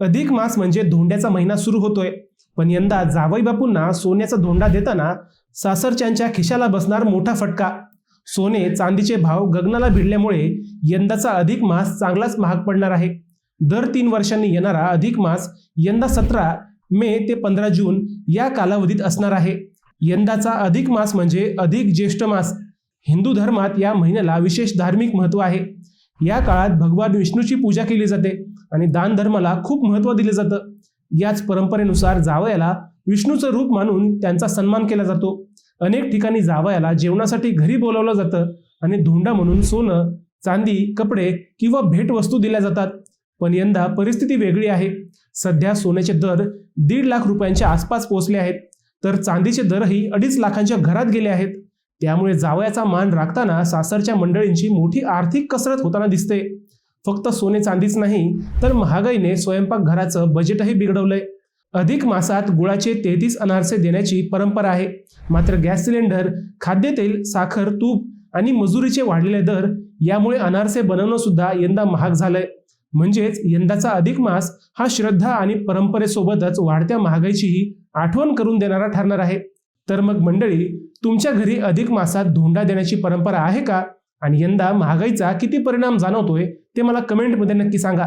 अधिक मास म्हणजे धोंड्याचा महिना सुरू होतोय, पण यंदा जावई बापूंना सोन्याचा धोंडा देताना सासरच्यांच्या खिशाला बसणार मोठा फटका. सोने चांदीचे भाव गगनाला भिडल्यामुळे यंदाचा अधिक मास चांगलाच महाग पडणार आहे. दर 3 वर्षांनी येणारा अधिक मास यंदा 17 मे ते 15 जून या कालावधीत असणार आहे. यंदाचा अधिक मास म्हणजे अधिक ज्येष्ठ मास. हिंदू धर्मात या महिन्याला विशेष धार्मिक महत्त्व आहे. या काळात भगवान विष्णूची पूजा केली जाते आणि दान धर्माला खूप महत्त्व दिले जातं. याच परंपरेनुसार जावयाला विष्णूचं रूप मानून त्यांचा सन्मान केला जातो. अनेक ठिकाणी जावयाला जेवणासाठी घरी बोलावलं जातं आणि धोंडा म्हणून सोनं, चांदी, कपडे किंवा भेटवस्तू दिल्या जातात. पण यंदा परिस्थिती वेगळी आहे. सध्या सोन्याचे दर 1.5 लाख रुपयांच्या आसपास पोहोचले आहेत, तर चांदीचे दरही 2.5 लाखांच्या घरात गेले आहेत. त्यामुळे जावयाचा मान राखताना सासरच्या मंडळींची मोठी आर्थिक कसरत होताना दिसते. फक्त सोने चांदीच नाही, तर महागाईने स्वयंपाकघराचं बजेटही बिघडवलंय. अधिक मासात गुळाचे 33 अनारसे देण्याची परंपरा आहे. मात्र गॅस सिलेंडर, खाद्यतेल, साखर, तूप आणि मजुरीचे वाढलेले दर यामुळे अनारसे बनवणं सुद्धा यंदा महाग झालंय. म्हणजेच यंदाचा अधिक मास हा श्रद्धा आणि परंपरेसोबतच वाढत्या महागाईचीही आठवण करून देणारा ठरणार आहे. तर मग मंडळी, तुमच्या घरी अधिक मासात धोंडा देण्याची परंपरा आहे का? आणि यंदा महागाईचा किती परिणाम जाणवतोय ते मला कमेंटमध्ये नक्की सांगा.